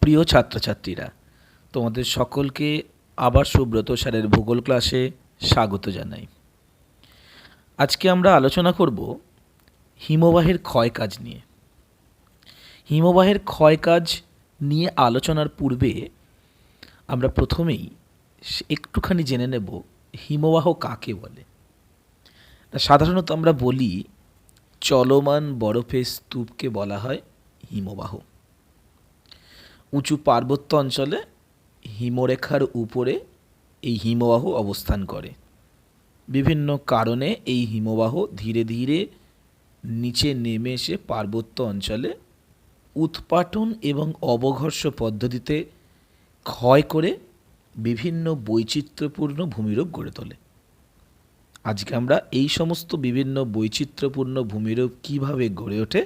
প্রিয় ছাত্রছাত্রীরা, তোমাদের সকলকে আবার সুব্রত স্যারের ভূগোল ক্লাসে স্বাগত জানাই। আজকে আমরা আলোচনা করব হিমবাহের ক্ষয়কাজ নিয়ে। হিমবাহের ক্ষয়কাজ নিয়ে আলোচনার পূর্বে আমরা প্রথমেই একটুখানি জেনে নেব হিমবাহ কাকে বলে। সাধারণত আমরা বলি চলমান বরফের স্তূপকে বলা হয় হিমবাহ। উঁচু পার্বত্য অঞ্চলে হিমরেখার উপরে এই হিমবাহ অবস্থান করে। বিভিন্ন কারণে এই হিমবাহ ধীরে ধীরে নিচে নেমে এসে পার্বত্য অঞ্চলে উৎপাটন এবং অবঘর্ষ পদ্ধতিতে ক্ষয় করে বিভিন্ন বৈচিত্র্যপূর্ণ ভূমিরূপ গড়ে তোলে। আজকে আমরা এই সমস্ত বিভিন্ন বৈচিত্র্যপূর্ণ ভূমিরূপ কীভাবে গড়ে ওঠে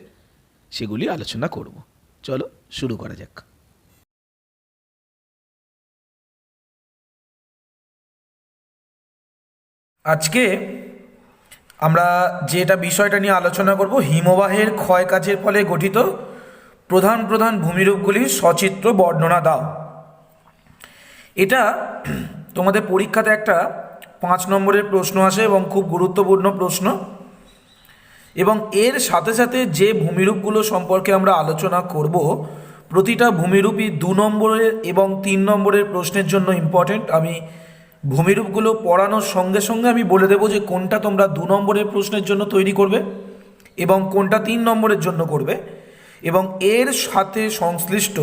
সেগুলি আলোচনা করব। চলো শুরু করা যাক। আজকে আমরা যেটা বিষয়টা নিয়ে আলোচনা করব, হিমবাহের ক্ষয়কাজের ফলে গঠিত প্রধান প্রধান ভূমিরূপগুলির সচিত্র বর্ণনা দাও। এটা তোমাদের পরীক্ষাতে একটা 5 নম্বরের প্রশ্ন আসে এবং খুব গুরুত্বপূর্ণ প্রশ্ন। এবং এর সাথে সাথে যে ভূমিরূপগুলো সম্পর্কে আমরা আলোচনা করব, প্রতিটা ভূমিরূপই 2 নম্বরের এবং 3 নম্বরের প্রশ্নের জন্য ইম্পর্টেন্ট। আমি ভূমিরূপগুলো পড়ানোর সঙ্গে সঙ্গে আমি বলে দেবো যে কোনটা তোমরা 2 নম্বরের প্রশ্নের জন্য তৈরি করবে এবং কোনটা 3 নম্বরের জন্য করবে। এবং এর সাথে সংশ্লিষ্ট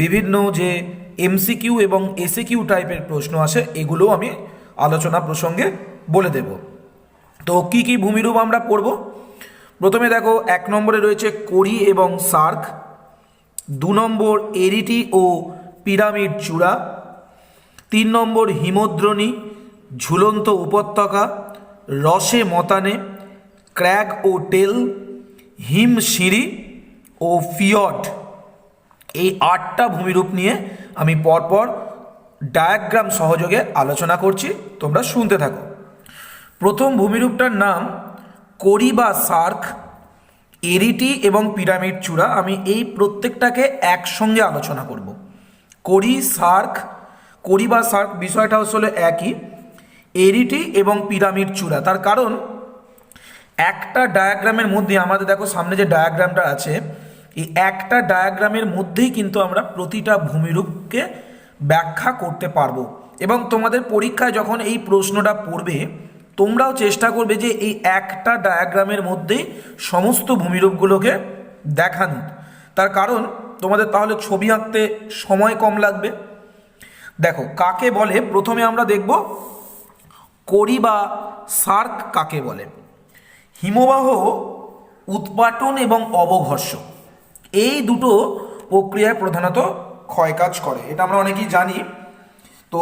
বিভিন্ন যে এমসিকিউ এবং এসিকিউ টাইপের প্রশ্ন আসে, এগুলো আমি আলোচনা প্রসঙ্গে বলে দেব। তো কি কি ভূমিরূপ আমরা পড়ব? প্রথমে দেখো, 1 নম্বরে রয়েছে কোরি এবং সার্ক। 2 নম্বর এরিটি ও পিরামিড চূড়া। 3 নম্বর হিমদ্রোণী, ঝুলন্ত উপত্যকা, রসে মতানে, ক্র্যাগ ও টেল, হিমশিরি ও ফিয়ড। এই 8টা ভূমিরূপ নিয়ে আমি পরপর ডায়াগ্রাম সহযোগে আলোচনা করছি, তোমরা শুনতে থাকো। প্রথম ভূমিরূপটার নাম কোরি বা সার্ক, এরিটি এবং পিরামিড চূড়া। আমি এই প্রত্যেকটাকে একসঙ্গে আলোচনা করব। কোরি বা সার্ক বিষয়টা আসলে একই, এরিটি এবং পিরামিড চূড়া। তার কারণ একটা ডায়াগ্রামের মধ্যে, আমাদের দেখো সামনে যে ডায়াগ্রামটা আছে, এই একটা ডায়াগ্রামের মধ্যেই কিন্তু আমরা প্রতিটা ভূমিরূপকে ব্যাখ্যা করতে পারবো। এবং তোমাদের পরীক্ষায় যখন এই প্রশ্নটা পড়বে, তোমরাও চেষ্টা করবে যে এই একটা ডায়াগ্রামের মধ্যেই সমস্ত ভূমিরূপগুলোকে দেখানো। তার কারণ তোমাদের তাহলে ছবি আঁকতে সময় কম লাগবে। দেখো কাকে বলে, প্রথমে আমরা দেখব কোরি বা সার্ক কাকে বলে। হিমবাহ উৎপাটন এবং অবঘর্ষ, এই দুটো প্রক্রিয়ায় প্রধানত ক্ষয়কাজ করে, এটা আমরা অনেকেই জানি। তো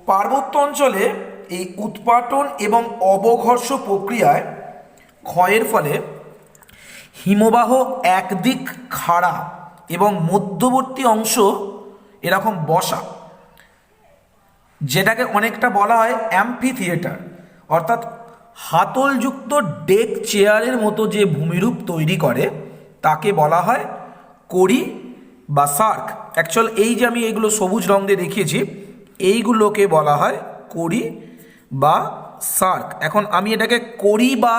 পার্বত্য অঞ্চলে এই উৎপাটন এবং অবঘর্ষ প্রক্রিয়ায় ক্ষয়ের ফলে হিমবাহ একদিক খাড়া এবং মধ্যবর্তী অংশ এরকম বসা, যেটাকে অনেকটা বলা হয় অ্যাম্পি থিয়েটার, অর্থাৎ হাতলযুক্ত ডেক চেয়ারের মতো যে ভূমিরূপ তৈরি করে তাকে বলা হয় কোরি বা সার্ক। অ্যাকচুয়াল এই যে আমি এইগুলো সবুজ রং দিয়ে দেখিয়েছি, এইগুলোকে বলা হয় কোরি বা সার্ক। এখন আমি এটাকে কোরি বা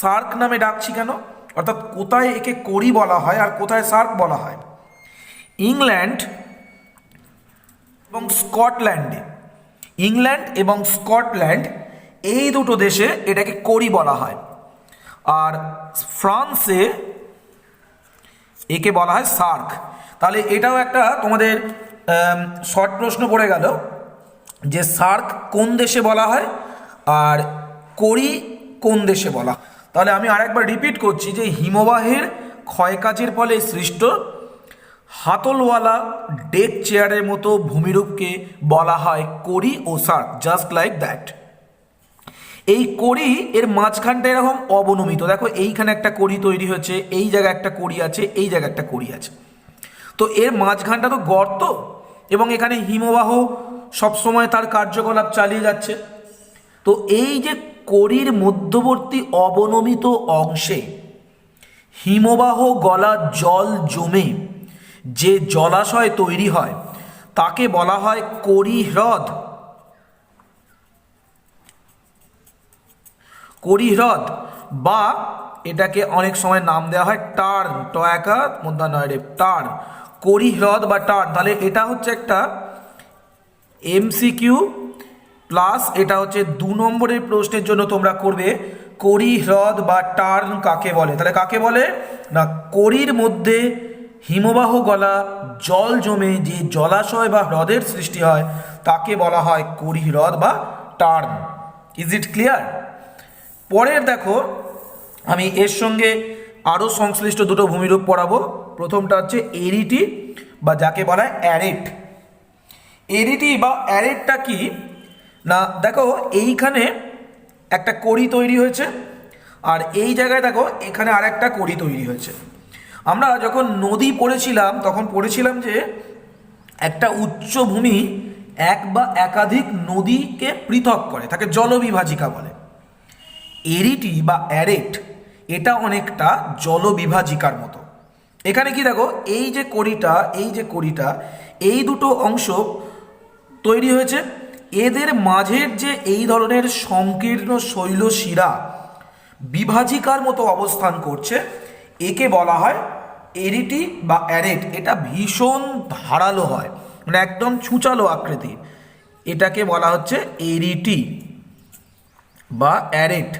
সার্ক নামে ডাকছি কেন, অর্থাৎ কোথায় একে কোরি বলা হয় আর কোথায় সার্ক বলা হয়? ইংল্যান্ড এবং স্কটল্যান্ড এই দুটো দেশে এটাকে কোরি বলা হয়, আর ফ্রান্সে একে বলা হয় সার্ক। তাহলে এটাও একটা তোমাদের শর্ট প্রশ্ন পড়ে গেল যে সার্ক কোন দেশে বলা হয় আর কোরি কোন দেশে বলা হয়। তাহলে আমি আরেকবার রিপিট করছি যে হিমবাহের ক্ষয়কাজের ফলে সৃষ্ট হাতলওয়ালা ডেক চেয়ারের মতো ভূমিরূপকে বলা হয় কোরি ও সার্ক, জাস্ট লাইক দ্যাট। এই কোরি এর মাঝখানটা এরকম অবনমিত, দেখো এইখানে একটা কোরি তৈরি হয়েছে, এই জায়গায় একটা কোরি আছে, এই জায়গায় একটা কোরি আছে। তো এর মাঝখানটা তো গর্ত, এবং এখানে হিমবাহ সবসময় তার কার্যকলাপ চালিয়ে যাচ্ছে। তো এই যে কোরির মধ্যবর্তী অবনমিত অংশে হিমবাহ গলা জল জমে যে জলাশয় তৈরি হয় তাকে বলা হয় করি হ্রদ। করি হ্রদ বা এটাকে অনেক সময় নাম দেওয়া হয় টার্ন, টয়াকা মধ্যাহ্নয় টার্ন, করি হ্রদ বা টার্ন। তাহলে এটা হচ্ছে একটা এমসিকিউ প্লাস এটা হচ্ছে 2 নম্বরের প্রশ্নের জন্য তোমরা করবে করি হ্রদ বা টার্ন কাকে বলে। তাহলে কাকে বলে না, করির মধ্যে হিমবাহ গলা জল জমে যে জলাশয় বা হ্রদের সৃষ্টি হয় তাকে বলা হয় করি হ্রদ বা টার্ন। Is it clear? পরের দেখো, আমি এর সঙ্গে আরও সংশ্লিষ্ট দুটো ভূমিরূপ পড়াবো। প্রথমটা হচ্ছে এরিটি বা যাকে বলা হয় অ্যারেট। এরিটি বা অ্যারেটটা কি না, দেখো এইখানে একটা কড়ি তৈরি হয়েছে আর এই জায়গায় দেখো এখানে আর একটা কড়ি তৈরি হয়েছে। আমরা যখন নদী পড়েছিলাম তখন পড়েছিলাম যে একটা উচ্চভূমি এক বা একাধিক নদীকে পৃথক করে, তাকে জলবিভাজিকা বলে। এরিটি বা অ্যারেট এটা অনেকটা জলবিভাজিকার মতো। এখানে কি দেখো, এই যে কড়িটা এই দুটো অংশ তৈরি হয়েছে, এদের মাঝের যে এই ধরনের সংকীর্ণ শৈলশিরা বিভাজিকার মতো অবস্থান করছে একে বলা হয় এরিটি বা অ্যারেট। এটা ভীষণ ধারালো হয়, মানে একদম ছুচালো আকৃতির, এটাকে বলা হচ্ছে এরিটি বা অ্যারেট।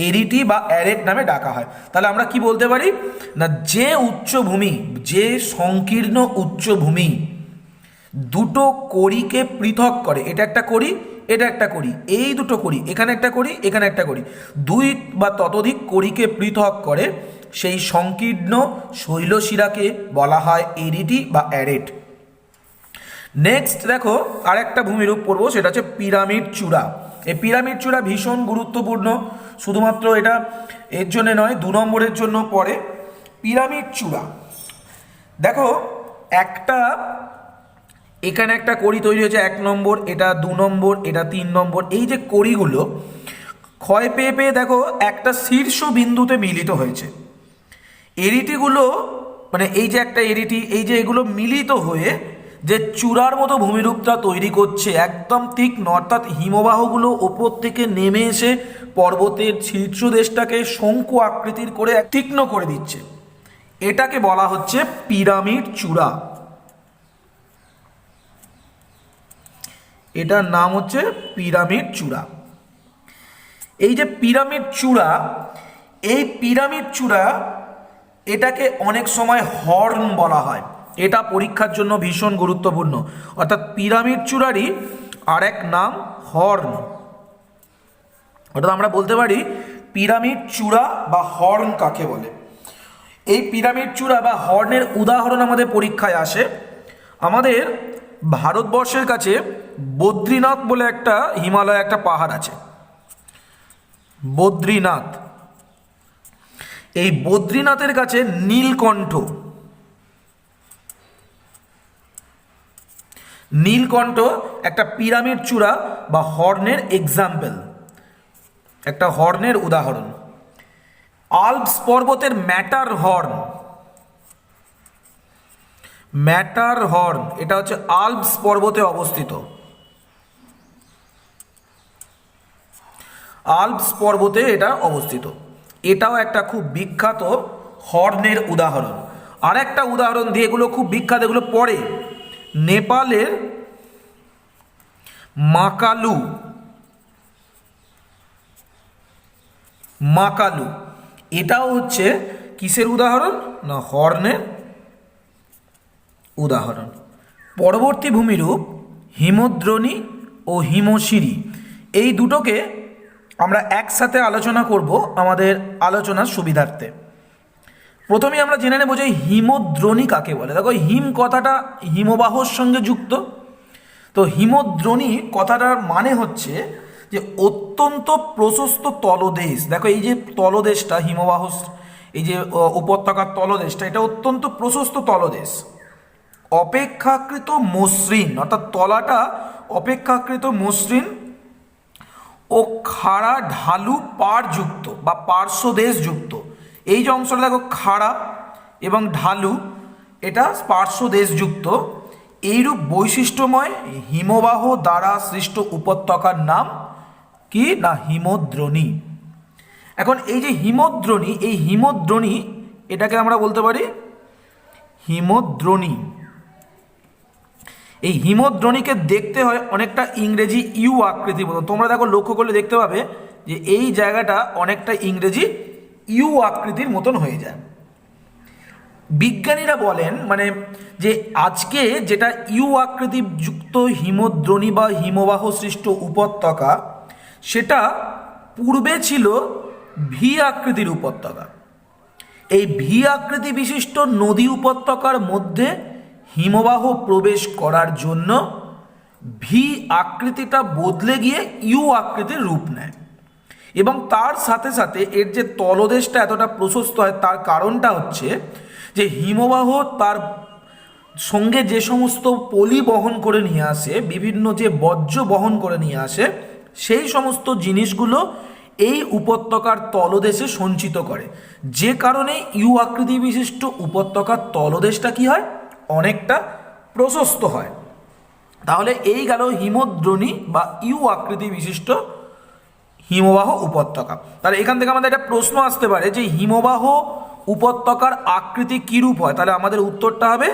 এরিটি বা অ্যারেট নামে ডাকা হয়। তাহলে আমরা কি বলতে পারি না, যে উচ্চভূমি, যে সংকীর্ণ উচ্চভূমি দুটো কড়িকে পৃথক করে, এটা একটা কড়ি, এটা একটা কড়ি, এই দুটো কড়ি, এখানে একটা কড়ি, এখানে একটা কড়ি, দুই বা ততোধিক কড়িকে পৃথক করে সেই সংকীর্ণ শৈলশিরাকে বলা হয় এরিটি বা অ্যারেট। নেক্সট দেখো আরেকটা ভূমিরূপ পড়বো, সেটা হচ্ছে পিরামিড চূড়া। এই পিরামিড চূড়া ভীষণ গুরুত্বপূর্ণ, শুধুমাত্র এটা এর জন্য নয়, 2 নম্বরের জন্য পড়ে। পিরামিড চূড়া দেখো, একটা এখানে একটা কড়ি তৈরি হয়েছে 1 নম্বর, এটা 2 নম্বর, এটা 3 নম্বর। এই যে কড়িগুলো ক্ষয় পেয়ে পেয়ে দেখো একটা শীর্ষ বিন্দুতে মিলিত হয়েছে। এরিটিগুলো মানে এই যে একটা এরিটি, এই যে এগুলো মিলিত হয়ে যে চূড়ার মতো ভূমিরূপটা তৈরি করছে একদম তীক্ষ্ণ, অর্থাৎ হিমবাহগুলো ওপর থেকে নেমে এসে পর্বতের শীর্ষদেশটাকে শঙ্কু আকৃতির করে তীক্ষ্ণ করে দিচ্ছে, এটাকে বলা হচ্ছে পিরামিড চূড়া। এটার নাম হচ্ছে পিরামিড চূড়া। এই যে পিরামিড চূড়া, এই পিরামিড চূড়া এটাকে অনেক সময় হর্ন বলা হয়, এটা পরীক্ষার জন্য ভীষণ গুরুত্বপূর্ণ। অর্থাৎ পিরামিড চূড়ারই আরেক নাম হর্ন। অর্থাৎ আমরা বলতে পারি পিরামিড চূড়া বা হর্ন কাকে বলে। এই পিরামিড চূড়া বা হর্নের উদাহরণ আমাদের পরীক্ষায় আসে। আমাদের ভারতবর্ষের কাছে বদ্রীনাথ বলে একটা হিমালয় একটা পাহাড় আছে, বদ্রীনাথ। এই বদ্রীনাথের কাছে নীলকণ্ঠ, নীলকণ্ঠ একটা পিরামিড চূড়া বা হর্নের এক্সাম্পল, একটা হর্নের উদাহরণ। আল্পস পর্বতের ম্যাটার হর্ন, ম্যাটার হর্ন এটা হচ্ছে আল্পস পর্বতে অবস্থিত, আল্পস পর্বতে এটা অবস্থিত। এটাও একটা খুব বিখ্যাত হর্নের উদাহরণ। আর একটা উদাহরণ দিয়ে, এগুলো খুব বিখ্যাত, এগুলো পড়ে, নেপালের মাকালু, মাকালু এটাও হচ্ছে কিসের উদাহরণ না, হর্নের উদাহরণ। পরবর্তী ভূমিরূপ হিমদ্রোণী ও হিমশিরি, এই দুটোকে আমরা একসাথে আলোচনা করব আমাদের আলোচনার সুবিধার্থে। প্রথমেই আমরা জেনে নেব যে হিমদ্রোণী কাকে বলে। দেখো হিম কথাটা হিমবাহর সঙ্গে যুক্ত, তো হিমদ্রোণী কথাটার মানে হচ্ছে যে অত্যন্ত প্রশস্ত তলদেশ। দেখো এই যে তলদেশটা হিমবাহ, এই যে উপত্যকার তলদেশটা, এটা অত্যন্ত প্রশস্ত তলদেশ, অপেক্ষাকৃত মসৃণ, অর্থাৎ তলাটা অপেক্ষাকৃত মসৃণ ও খাড়া ঢালু পাড়যুক্ত বা পার্শ্বদেশ যুক্ত। এই যে অংশটা দেখো খাড়া এবং ঢালু, এটা পার্শ্বদেশযুক্ত। এইরূপ বৈশিষ্ট্যময় হিমবাহ দ্বারা সৃষ্ট উপত্যকার নাম কি না হিমদ্রোণী। এখন এই যে হিমদ্রোণী, এই হিমদ্রোণী এটাকে আমরা বলতে পারি হিমদ্রোণী। এই হিমদ্রোণীকে দেখতে হয় অনেকটা ইংরেজি ইউ আকৃতির মতো। তোমরা দেখো লক্ষ্য করলে দেখতে পাবে যে এই জায়গাটা অনেকটা ইংরেজি ইউ আকৃতির মতন হয়ে যায়। বিজ্ঞানীরা বলেন মানে যে আজকে যেটা ইউ আকৃতি যুক্ত হিমদ্রোণী বা হিমবাহ সৃষ্ট উপত্যকা, সেটা পূর্বে ছিল ভি আকৃতির উপত্যকা। এই ভি আকৃতি বিশিষ্ট নদী উপত্যকার মধ্যে হিমবাহ প্রবেশ করার জন্য ভি আকৃতিটা বদলে গিয়ে ইউ আকৃতির রূপ নেয়, এবং তার সাথে সাথে এর যে তলদেশটা এতটা প্রশস্ত হয় তার কারণটা হচ্ছে যে হিমবাহ তার সঙ্গে যে সমস্ত পলি বহন করে নিয়ে আসে, বিভিন্ন যে বর্জ্য বহন করে নিয়ে আসে, সেই সমস্ত জিনিসগুলো এই উপত্যকার তলদেশে সঞ্চিত করে, যে কারণে ইউ আকৃতি বিশিষ্ট উপত্যকার তলদেশটা কি হয়, অনেকটা প্রশস্ত হয়। তাহলে এই গেল হিমদ্রোণী বা ইউ আকৃতি বিশিষ্ট হিমবাহ উপত্যকা। তাহলে এখান থেকে আমাদের একটা প্রশ্ন আসতে পারে যে হিমবাহ উপত্যকার আকৃতি কীরূপ হয়, তাহলে আমাদের উত্তরটা হবে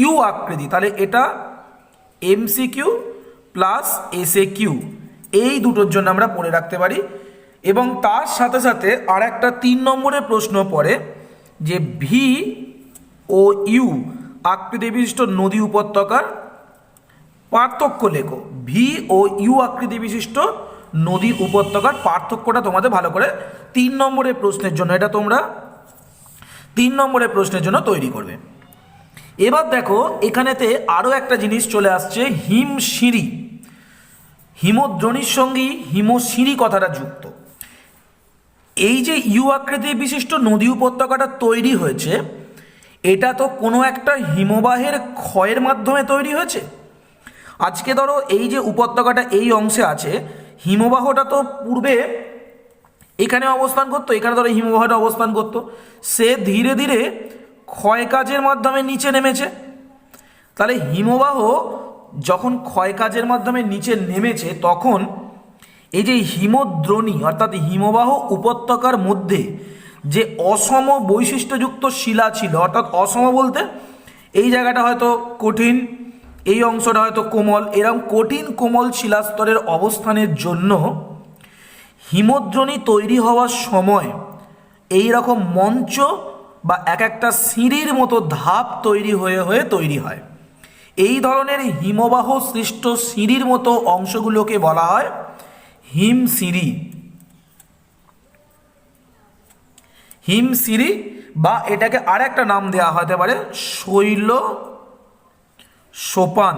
ইউ আকৃতি। তাহলে এটা এমসিকিউ প্লাস এসএকিউ এই দুটোর জন্য আমরা পড়ে রাখতে পারি। এবং তার সাথে সাথে আর একটা 3 নম্বরের প্রশ্ন পড়ে যে ভি ও ইউ আকৃতি বিশিষ্ট নদী উপত্যকার পার্থক্য লেখো। ভি ও ইউ আকৃতি বিশিষ্ট নদী উপত্যকার পার্থক্যটা তোমাদের ভালো করে 3 নম্বরের প্রশ্নের জন্য, এটা তোমরা 3 নম্বরের প্রশ্নের জন্য তৈরি করবে। এবার দেখো এখানেতে আরও একটা জিনিস চলে আসছে, হিমশিরি। হিমদ্রোণীর সঙ্গেই হিমশিরি কথাটা যুক্ত। এই যে ইউ আকৃতি বিশিষ্ট নদী উপত্যকাটা তৈরি হয়েছে, এটা তো কোনো একটা হিমবাহের ক্ষয়ের মাধ্যমে তৈরি হয়েছে। আজকে ধরো এই যে উপত্যকাটা এই অংশে আছে, হিমবাহটা তো পূর্বে এখানে অবস্থান করতো, এখানে ধরো হিমবাহটা অবস্থান করতো, সে ধীরে ধীরে ক্ষয়কাজের মাধ্যমে নিচে নেমেছে। তাহলে হিমবাহ যখন ক্ষয়কাজের মাধ্যমে নিচে নেমেছে, তখন এই যে হিমদ্রোণী অর্থাৎ হিমবাহ উপত্যকার মধ্যে যে অসম বৈশিষ্ট্যযুক্ত শিলা ছিল, অর্থাৎ অসম বলতে এই জায়গাটা হয়তো কঠিন, এই অংশটা হয়তো কোমল, এরকম কঠিন কোমল শিলাস্তরের অবস্থানের জন্য হিমদ্রোণী তৈরি হওয়ার সময় এই রকম মঞ্চ বা এক একটা সিঁড়ির মতো ধাপ তৈরি হয়ে হয়ে তৈরি হয়। এই ধরনের হিমবাহ সৃষ্ট সিঁড়ির মতো অংশগুলোকে বলা হয় হিমশিরি। হিমশিরি বা এটাকে আর একটা নাম দেওয়া হতে পারে শৈল সোপান।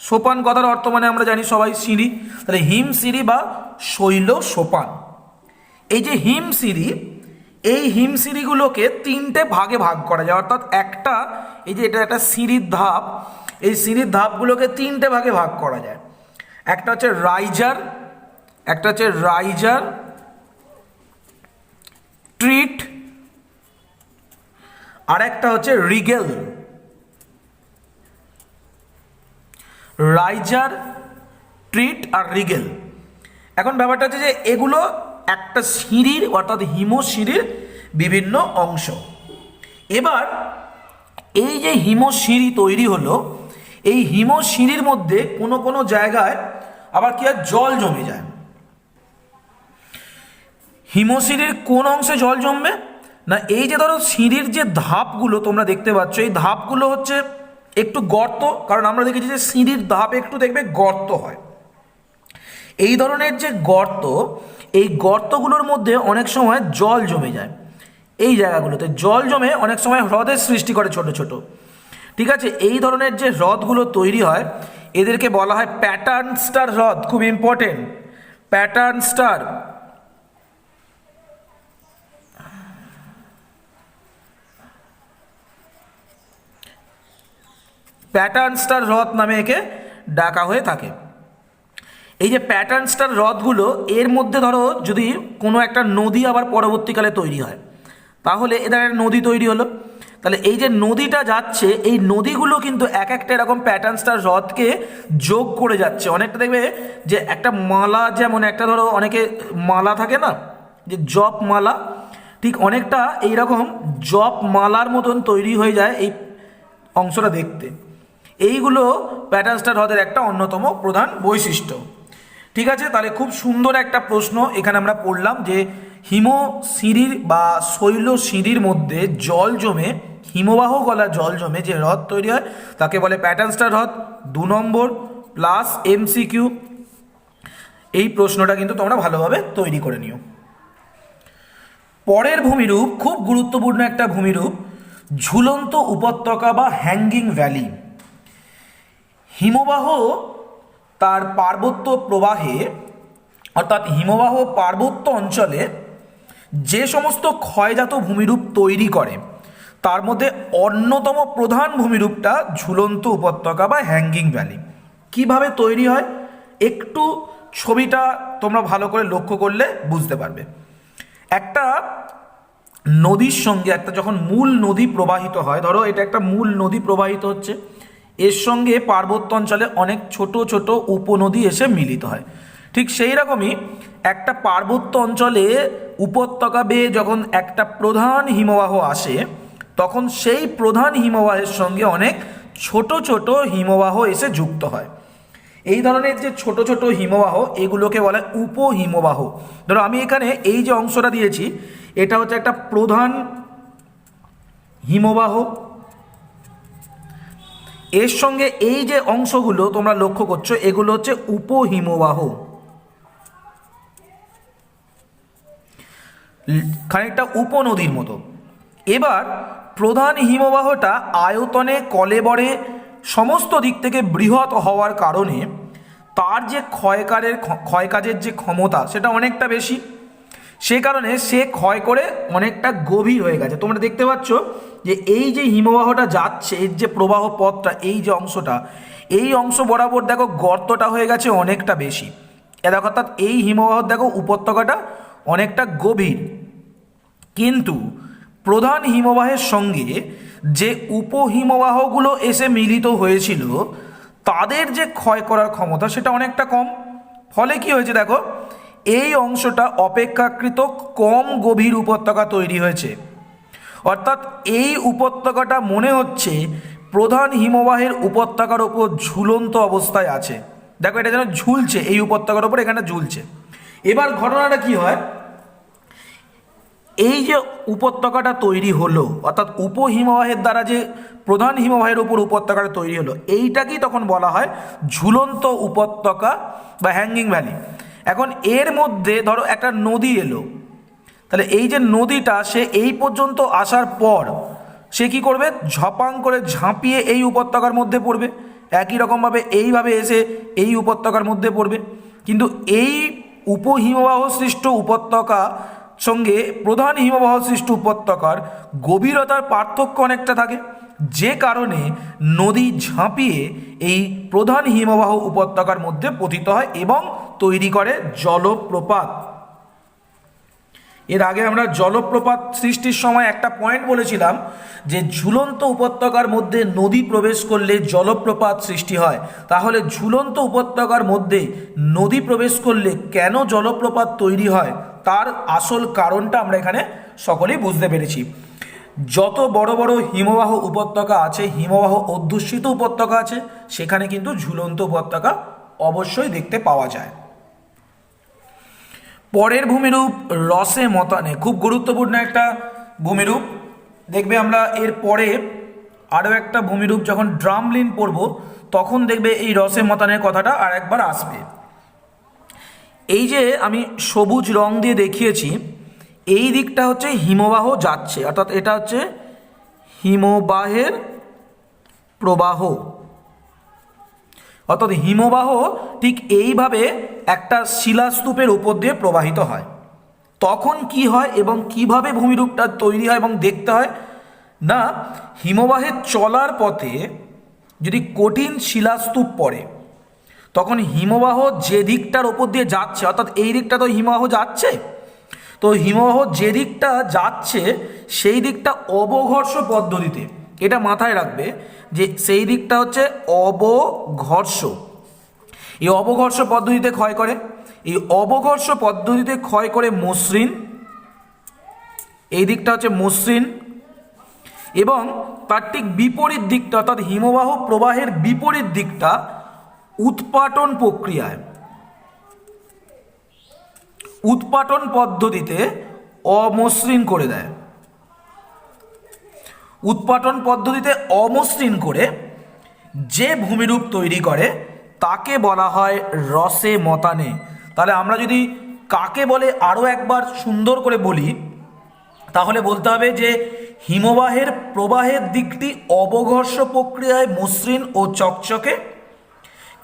সোপান কথার অর্থ মানে আমরা জানি সবাই সিঁড়ি, তাহলে হিমশিরি বা শৈল সোপান। এই যে হিমশিরি, এই হিমশিরিগুলোকে 3টে ভাগে ভাগ করা যায়, অর্থাৎ একটা এই যে এটা একটা সিঁড়ির ধাপ, এই সিঁড়ির ধাপগুলোকে 3টে ভাগে ভাগ করা যায়। একটা হচ্ছে রাইজার, একটা হচ্ছে রাইজার ট্রিট, আর একটা হচ্ছে রিগেল। রাইজার, ট্রিট আর রিগেল। এখন ব্যাপারটা হচ্ছে যে এগুলো একটা সিঁড়ির অর্থাৎ হিমশিরির বিভিন্ন অংশ। এবার এই যে হিমশিরি তৈরি হলো, এই হিমশিরির মধ্যে কোনো কোনো জায়গায় আবার কি হয়, জল জমে যায়। হিমশিরির কোন অংশে জল জমবে না, এই যে ধরো সিঁড়ির যে ধাপগুলো তোমরা দেখতে পাচ্ছ, এই ধাপগুলো হচ্ছে একটু গর্ত, কারণ আমরা দেখেছি যে সিঁড়ির ধাপ একটু দেখবে গর্ত হয়। এই ধরনের যে গর্ত, এই গর্তগুলোর মধ্যে অনেক সময় জল জমে যায়। এই জায়গাগুলোতে জল জমে অনেক সময় হ্রদের সৃষ্টি করে ছোট ছোট, ঠিক আছে। এই ধরনের যে হ্রদগুলো তৈরি হয় এদেরকে বলা হয় প্যাটার্ন স্টার হ্রদ। খুব important, pattern star. Pattern star হ্রদ নামে একে ডাকা হয়ে থাকে। এই যে প্যাটার্ন স্টার হ্রদগুলো, এর মধ্যে ধরো যদি কোনো একটা নদী আবার পরবর্তীকালে তৈরি হয়, তাহলে এদের একটা নদী তৈরি হলো। তাহলে এই যে নদীটা যাচ্ছে, এই নদীগুলো কিন্তু এক একটা এরকম প্যাটার্নসটার হ্রদকে যোগ করে যাচ্ছে। অনেকটা দেখবে যে একটা মালা, যেমন একটা ধরো অনেকে মালা থাকে না, যে জপ মালা, ঠিক অনেকটা এইরকম জপ মালার মতন তৈরি হয়ে যায় এই অংশটা দেখতে। এইগুলো প্যাটার্নসটার হ্রদের একটা অন্যতম প্রধান বৈশিষ্ট্য। ঠিক আছে, তাহলে খুব সুন্দর একটা প্রশ্ন এখানে আমরা পড়লাম যে হিমশিঁড়ির বা শৈল সিঁড়ির মধ্যে জল জমে, হিমবাহ গলা জল জমে যে হ্রদ তৈরি হয় তাকে বলে প্যাটার্নসটার হ্রদ। 2 নম্বর প্লাস MCQ। এই প্রশ্নটা কিন্তু তোমরা ভালোভাবে তৈরি করে নিও। পরের ভূমিরূপ খুব গুরুত্বপূর্ণ একটা ভূমিরূপ, ঝুলন্ত উপত্যকা বা হ্যাঙ্গিং ভ্যালি। হিমবাহ তার পার্বত্য প্রবাহে, অর্থাৎ হিমবাহ পার্বত্য অঞ্চলে যে সমস্ত ক্ষয়জাত ভূমিরূপ তৈরি করে তার মধ্যে অন্যতম প্রধান ভূমিরূপটা ঝুলন্ত উপত্যকা বা হ্যাঙ্গিং ভ্যালি। কিভাবে তৈরি হয় একটু ছবিটা তোমরা ভালো করে লক্ষ্য করলে বুঝতে পারবে। একটা নদীর সঙ্গে একটা যখন মূল নদী প্রবাহিত হয়, ধরো এটা একটা মূল নদী প্রবাহিত হচ্ছে, এর সঙ্গে পার্বত্য অঞ্চলে অনেক ছোট ছোট উপনদী এসে মিলিত হয়। ঠিক সেই রকমই একটা পার্বত্য অঞ্চলে উপত্যকা বেয়ে যখন একটা প্রধান হিমবাহ আসে, তখন সেই প্রধান হিমবাহের সঙ্গে অনেক ছোট ছোট হিমবাহ এসে যুক্ত হয়। এই ধরনের যে ছোট ছোট হিমবাহ, এগুলোকে বলে উপহিমবাহ। ধরো আমি এখানে এই যে অংশটা দিয়েছি, এটা হচ্ছে একটা প্রধান হিমবাহ, এর সঙ্গে এই যে অংশগুলো তোমরা লক্ষ্য করছো এগুলো হচ্ছে উপহিমবাহ, খানিকটা উপনদীর মতো। এবার প্রধান হিমবাহটা আয়তনে কলেবরে সমস্ত দিক থেকে বৃহৎ হওয়ার কারণে তার যে ক্ষয়কাজের যে ক্ষমতা সেটা অনেকটা বেশি। সে কারণে সে ক্ষয় করে অনেকটা গভীর হয়ে গেছে। তোমরা দেখতে পাচ্ছ যে এই যে হিমবাহটা যাচ্ছে, এর যে প্রবাহ পথটা, এই যে অংশটা, এই অংশ বরাবর দেখো গর্তটা হয়ে গেছে অনেকটা বেশি। দেখো, অর্থাৎ এই হিমবাহ দেখো উপত্যকাটা অনেকটা গভীর। কিন্তু প্রধান হিমবাহের সঙ্গে যে উপহিমবাহগুলো এসে মিলিত হয়েছিল তাদের যে ক্ষয় করার ক্ষমতা সেটা অনেকটা কম। ফলে কি হয়েছে দেখো, এই অংশটা অপেক্ষাকৃত কম গভীর উপত্যকা তৈরি হয়েছে। অর্থাৎ এই উপত্যকাটা মনে হচ্ছে প্রধান হিমবাহের উপত্যকার ওপর ঝুলন্ত অবস্থায় আছে। দেখো এটা যেন ঝুলছে, এই উপত্যকার ওপর এখানে ঝুলছে। এবার ঘটনাটা কি হয়, এই যে উপত্যকাটা তৈরি হলো, অর্থাৎ উপহিমবাহের দ্বারা যে প্রধান হিমবাহের উপর উপত্যকাটা তৈরি হলো, এইটাকেই তখন বলা হয় ঝুলন্ত উপত্যকা বা হ্যাঙ্গিং ভ্যালি। এখন এর মধ্যে ধরো একটা নদী এলো, তাহলে এই যে নদীটা সে এই পর্যন্ত আসার পর সে কি করবে, ঝপাং করে ঝাঁপিয়ে এই উপত্যকার মধ্যে পড়বে, একই রকমভাবে এইভাবে এসে এই উপত্যকার মধ্যে পড়বে। কিন্তু এই উপহিমবাহ সৃষ্ট উপত্যকা সঙ্গে প্রধান হিমবাহ সৃষ্ট উপত্যকার গভীরতার পার্থক্য অনেকটা থাকে, যে কারণে নদী ঝাঁপিয়ে এই প্রধান হিমবাহ উপত্যকার মধ্যে পতিত হয় এবং তৈরি করে জলপ্রপাত। এর আগে আমরা জলপ্রপাত সৃষ্টির সময় একটা পয়েন্ট বলেছিলাম যে ঝুলন্ত উপত্যকার মধ্যে নদী প্রবেশ করলে জলপ্রপাত সৃষ্টি হয়। তাহলে ঝুলন্ত উপত্যকার মধ্যে নদী প্রবেশ করলে কেন জলপ্রপাত তৈরি হয় তার আসল কারণটা আমরা এখানে সকলেই বুঝতে পেরেছি। যত বড় বড় হিমবাহ উপত্যকা আছে, হিমবাহ অধ্যুষিত উপত্যকা আছে, সেখানে কিন্তু ঝুলন্ত উপত্যকা অবশ্যই দেখতে পাওয়া যায়। পরের ভূমিরূপ রসে মতানে, খুব গুরুত্বপূর্ণ একটা ভূমিরূপ। দেখবে আমরা এর পরে আরও একটা ভূমিরূপ যখন ড্রামলিন পড়ব তখন দেখবে এই রসে মতানের কথাটা আর একবার আসবে। এই যে আমি সবুজ রং দিয়ে দেখিয়েছি, এই দিকটা হচ্ছে হিমবাহ যাচ্ছে, অর্থাৎ এটা হচ্ছে হিমবাহের প্রবাহ। অর্থাৎ হিমবাহ ঠিক এইভাবে একটা শিলাস্তূপের উপর দিয়ে প্রবাহিত হয়। তখন কি হয় এবং কিভাবে ভূমিরূপটা তৈরি হয় এবং দেখতে হয় না, হিমবাহের চলার পথে যদি কঠিন শিলাস্তূপ পড়ে তখন হিমবাহ যে দিকটার ওপর দিয়ে যাচ্ছে, অর্থাৎ এই দিকটা তো হিমবাহ যাচ্ছে, তো তো হিমবাহ যে দিকটা যাচ্ছে সেই দিকটা অবঘর্ষ পদ্ধতিতে, এটা মাথায় রাখবে যে সেই দিকটা হচ্ছে অবঘর্ষ। এই অবঘর্ষ পদ্ধতিতে ক্ষয় করে, এই অবঘর্ষ পদ্ধতিতে ক্ষয় করে মসৃণ, এই দিকটা হচ্ছে মসৃণ, এবং তার ঠিক বিপরীত দিকটা অর্থাৎ হিমবাহ প্রবাহের বিপরীত দিকটা উৎপাটন প্রক্রিয়ায়, উৎপাটন পদ্ধতিতে অমসৃণ করে দেয়। উৎপাটন পদ্ধতিতে অমসৃণ করে যে ভূমিরূপ তৈরি করে তাকে বলা হয় রসে মতানে। তাহলে আমরা যদি কাকে বলে আরও একবার সুন্দর করে বলি, তাহলে বলতে হবে যে হিমবাহের প্রবাহের দিকটি অবঘর্ষ প্রক্রিয়ায় মসৃণ ও চকচকে,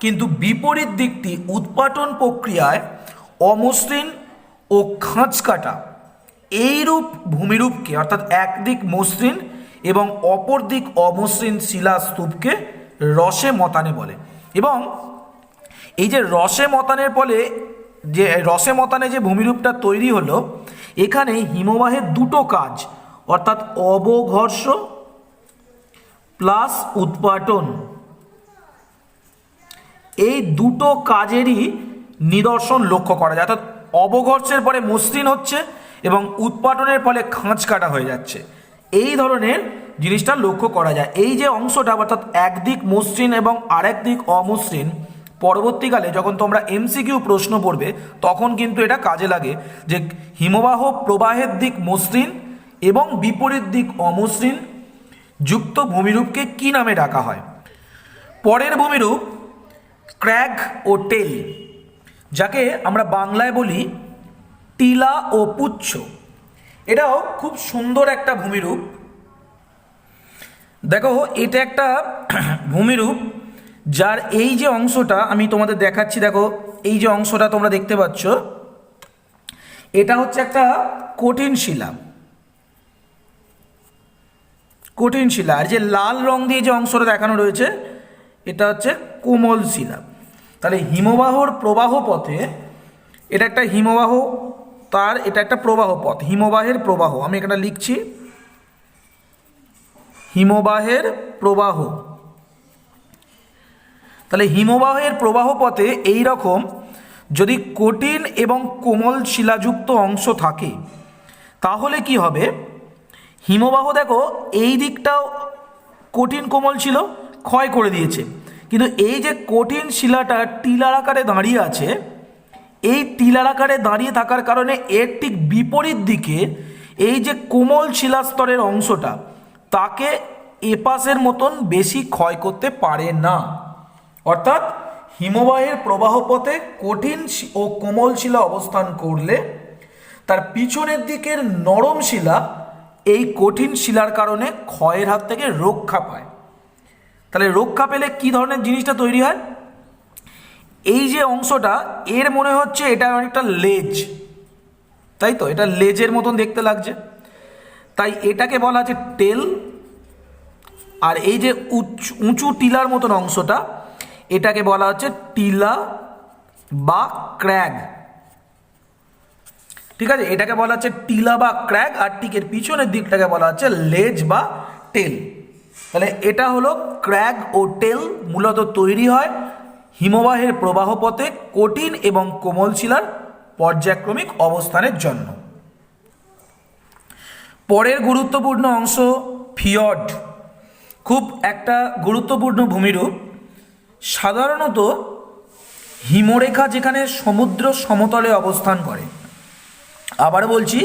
কিন্তু বিপরীত দিকটি উৎপাটন প্রক্রিয়ায় অমসৃণ ও খাঁজকাটা। এইরূপ ভূমিরূপকে অর্থাৎ একদিক মসৃণ এবং অপর দিক অমসৃণ শিলাস্তূপকে রসে মতানে বলে। এবং এই যে রসে মতানের ফলে যে রসে মতানে যে ভূমিরূপটা তৈরি হলো, এখানে হিমবাহের দুটো কাজ অর্থাৎ অবঘর্ষ প্লাস উৎপাটন, এই দুটো কাজেরই নিদর্শন লক্ষ্য করা যায়। অর্থাৎ অবঘর্ষের পরে মসৃণ হচ্ছে এবং উৎপাটনের ফলে খাঁজ কাটা হয়ে যাচ্ছে, এই ধরনের জিনিসটা লক্ষ্য করা যায়। এই যে অংশটা অর্থাৎ একদিক মসৃণ এবং আরেক দিক অমসৃণ, পরবর্তীকালে যখন তোমরা এমসিকিউ প্রশ্ন পড়বে তখন কিন্তু এটা কাজে লাগে যে হিমবাহ প্রবাহের দিক মসৃণ এবং বিপরীত দিক অমসৃণ যুক্ত ভূমিরূপকে কি নামে ডাকা হয়। পরের ভূমিরূপ ক্র্যাগ ও টেল, যাকে আমরা বাংলায় বলি টিলা ও পুচ্ছ। এটাও খুব সুন্দর একটা ভূমিরূপ। দেখো এটা একটা ভূমিরূপ যার এই যে অংশটা আমি তোমাদের দেখাচ্ছি, দেখো এই যে অংশটা তোমরা দেখতে পাচ্ছ, এটা হচ্ছে একটা কঠিন শিলা, কঠিন শিলা। আর যে লাল রং দিয়ে যে অংশটা দেখানো রয়েছে এটা হচ্ছে কোমল শিলা। তাহলে হিমবাহর প্রবাহ পথে এটা একটা হিমবাহ, তার এটা একটা প্রবাহ পথ, হিমবাহের প্রবাহ। আমি এখানে লিখছি হিমবাহের প্রবাহ। তাহলে হিমবাহের প্রবাহ পথে এই রকম যদি কঠিন এবং কোমল শিলাযুক্ত অংশ থাকে তাহলে কি হবে, হিমবাহ দেখো এই দিকটাও কঠিন কোমল ছিল, ক্ষয় করে দিয়েছে, কিন্তু এই যে কঠিন শিলাটা টিলার আকারে দাঁড়িয়ে আছে, এই টিলার আকারে দাঁড়িয়ে থাকার কারণে এর ঠিক বিপরীত দিকে এই যে কোমল শিলাস্তরের অংশটা তাকে এপাশের মতন বেশি ক্ষয় করতে পারে না। অর্থাৎ হিমবাহের প্রবাহ পথে কঠিন ও কোমল শিলা অবস্থান করলে তার পিছনের দিকের নরম শিলা এই কঠিন শিলার কারণে ক্ষয়ের হাত থেকে রক্ষা পায়। তাহলে রক্ষা পেলে কি ধরনের জিনিসটা তৈরি হয়, এই যে অংশটা এর মনে হচ্ছে এটা অনেকটা লেজ, তাই তো, এটা লেজের মতন দেখতে লাগছে, তাই এটাকে বলা আছে টেল। আর এই যে উঁচু টিলার মতন অংশটা এটাকে বলা হচ্ছে টিলা বা ক্র্যাগ। ঠিক আছে, এটাকে বলা হচ্ছে টিলা বা ক্র্যাগ, আর টিকের পিছনের দিকটাকে বলা হচ্ছে লেজ বা টেল। তাহলে এটা হলো ক্র্যাগ ও টেল, মূলত তৈরি হয় হিমবাহের প্রবাহ পথে কঠিন এবং কোমল শিলার পর্যায়ক্রমিক অবস্থানের জন্য। পরের গুরুত্বপূর্ণ অংশ ফিয়র্ড, খুব একটা গুরুত্বপূর্ণ ভূমিরূপ। সাধারণত হিমরেখা যেখানে সমুদ্র সমতলে অবস্থান করে, আবার বলছি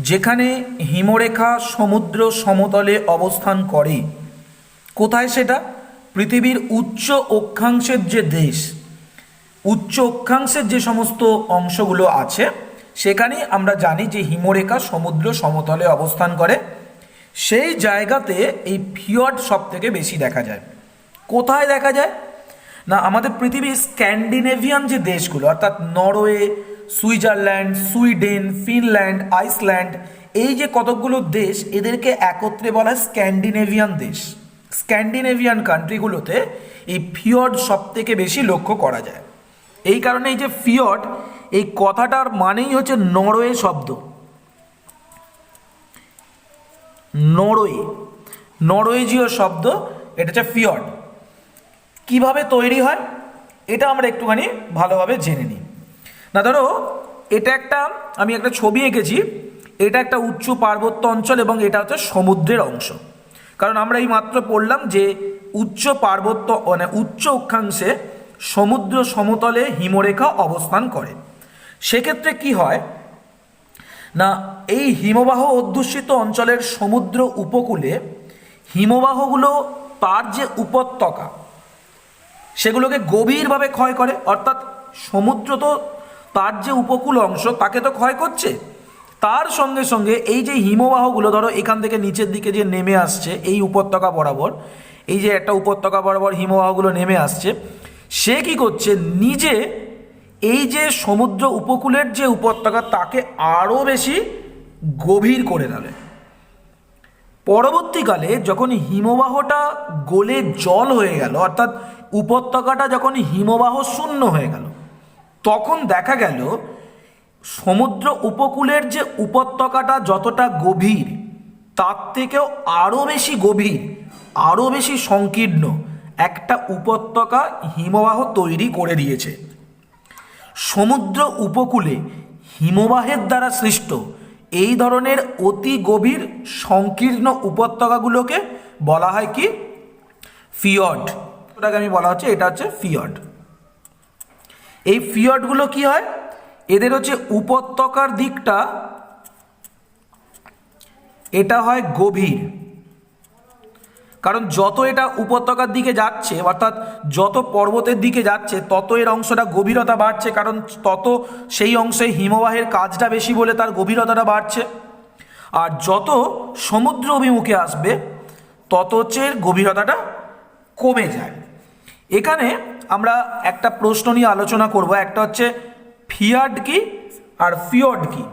যেখানে হিমরেখা সমুদ্র সমতলে অবস্থান করে, কোথায় সেটা, পৃথিবীর উচ্চ অক্ষাংশের যে দেশ, উচ্চ অক্ষাংশের যে সমস্ত অংশগুলো আছে সেখানেই আমরা জানি যে হিমরেখা সমুদ্র সমতলে অবস্থান করে। সেই জায়গাতে এই ফিয়র্ড সব থেকে বেশি দেখা যায়। কোথায় দেখা যায় না, আমাদের পৃথিবীর স্ক্যান্ডিনেভিয়ান যে দেশগুলো অর্থাৎ Norway, Switzerland, Sweden, Finland, Iceland, এই যে কতকগুলো দেশ এদেরকে একত্রে বলা হয় স্ক্যান্ডিনেভিয়ান দেশ। স্ক্যান্ডিনেভিয়ান কান্ট্রিগুলোতে এই ফিয়র্ড সব থেকে বেশি লক্ষ্য করা যায়। এই কারণে এই যে ফিয়র্ড, এই কথাটার মানেই হচ্ছে নরওয়ে শব্দ, নরওয়ে, নরওয়েজীয় শব্দ, এটা হচ্ছে ফিয়র্ড। কিভাবে তৈরি হয় এটা আমরা একটুখানি ভালোভাবে জেনে নিই। না ধরো এটা আমি একটা ছবি এঁকেছি, এটা একটা উচ্চ পার্বত্য অঞ্চল এবং এটা হচ্ছে সমুদ্রের অংশ। কারণ আমরা এই মাত্র পড়লাম যে উচ্চ পার্বত্য মানে উচ্চ অক্ষাংশে সমুদ্র সমতলে হিমরেখা অবস্থান করে। সেক্ষেত্রে কি হয় না, এই হিমবাহ অধ্যুষিত অঞ্চলের সমুদ্র উপকূলে হিমবাহগুলো তার যে উপত্যকা সেগুলোকে গভীরভাবে ক্ষয় করে। অর্থাৎ সমুদ্র তো তার যে উপকূল অংশ তাকে তো ক্ষয় করছে, তার সঙ্গে সঙ্গে এই যে হিমবাহগুলো ধরো এখান থেকে নিচের দিকে যে নেমে আসছে এই উপত্যকা বরাবর, এই যে একটা উপত্যকা বরাবর হিমবাহগুলো নেমে আসছে, সে কি করছে নিজে এই যে সমুদ্র উপকূলের যে উপত্যকা তাকে আরও বেশি গভীর করে তোলে। পরবর্তীকালে যখন হিমবাহটা গলে জল হয়ে গেল, অর্থাৎ উপত্যকাটা যখন হিমবাহ শূন্য হয়ে গেল, তখন দেখা গেল সমুদ্র উপকূলের যে উপত্যকাটা যতটা গভীর তার থেকেও আরও বেশি গভীর, আরও বেশি সংকীর্ণ একটা উপত্যকা হিমবাহ তৈরি করে দিয়েছে। সমুদ্র উপকূলে হিমবাহের দ্বারা সৃষ্ট এই ধরনের অতি গভীর সংকীর্ণ উপত্যকাগুলোকে বলা হয় কি? ফিয়র্ড। ওটাকে আমি বলা হচ্ছে এটা হচ্ছে ফিয়র্ড। এই ফিয়র্ডগুলো কি হয়, এদের হচ্ছে উপত্যকার দিকটা এটা হয় গভীর। কারণ যত এটা উপত্যকার দিকে যাচ্ছে অর্থাৎ যত পর্বতের দিকে যাচ্ছে তত এর অংশটা গভীরতা বাড়ছে, কারণ তত সেই অংশে হিমবাহের কাজটা বেশি বলে তার গভীরতাটা বাড়ছে। আর যত সমুদ্র অভিমুখে আসবে তত হচ্ছে এর গভীরতাটা কমে যায়। এখানে আমরা একটা প্রশ্ন নিয়ে আলোচনা করব, একটা হচ্ছে ফিয়ার্ড কি আর ফিয়র্ড কি।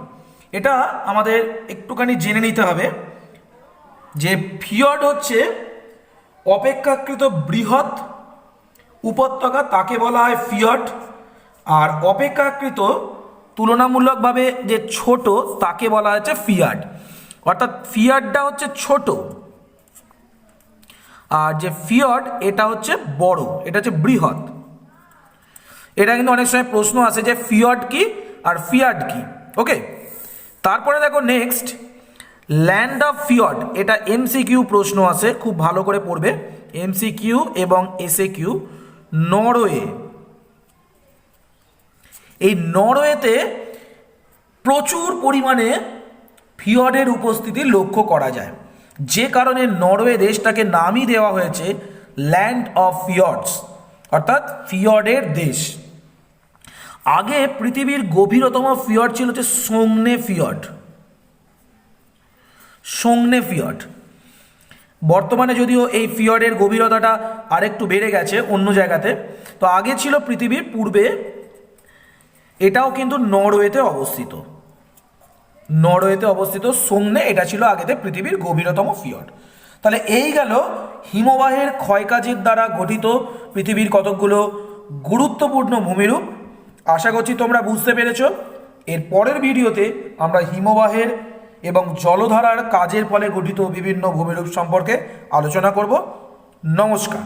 এটা আমাদের একটুখানি জেনে নিতে হবে যে ফিয়র্ড হচ্ছে অপেক্ষাকৃত বৃহৎ উপত্যকা, তাকে বলা হয় ফিয়র্ড। আর অপেক্ষাকৃত তুলনামূলকভাবে যে ছোট তাকে বলা হচ্ছে ফিয়ার্ড। অর্থাৎ ফিয়ার্ডটা হচ্ছে ছোট আর যে ফিয়র্ড এটা হচ্ছে বড়, এটা হচ্ছে বৃহৎ। এটা কিন্তু অনেক সময় প্রশ্ন আসে যে ফিয়র্ড কি আর ফিয়ার্ড কি। ওকে, তারপরে দেখো নেক্সট ল্যান্ড অফ ফিয়র্ড, এটা এমসিকিউ প্রশ্ন আছে, খুব ভালো করে পড়বে, এমসিকিউ এবং এসএকিউ। নরওয়ে, এই নরওয়েতে প্রচুর পরিমাণে ফিয়র্ডের উপস্থিতি লক্ষ্য করা যায়, যে কারণে নরওয়ে দেশটাকে নামই দেওয়া হয়েছে ল্যান্ড অফ ফিয়র্ডস, অর্থাৎ ফিয়র্ডের দেশ। আগে পৃথিবীর গভীরতম ফিয়র্ড ছিল হচ্ছে সোংনে ফিয়র্ড। সোংনে ফিয়র্ড বর্তমানে যদিও এই ফিয়র্ডের গভীরতাটা আরেকটু বেড়ে গেছে অন্য জায়গাতে, তো আগে ছিল পৃথিবীর পূর্বে, এটাও কিন্তু নরওয়েতে অবস্থিত। নরওয়েতে অবস্থিত সোংনে, এটা ছিল আগেতে পৃথিবীর গভীরতম ফিয়র্ড। তাহলে এই গেল হিমবাহের ক্ষয়কাজের দ্বারা গঠিত পৃথিবীর কতকগুলো গুরুত্বপূর্ণ ভূমিরূপ। আশা করছি তোমরা বুঝতে পেরেছো। এর পরের ভিডিওতে আমরা হিমবাহের এবং জলধারার কাজের ফলে গঠিত বিভিন্ন ভূমিরূপ সম্পর্কে আলোচনা করব। নমস্কার।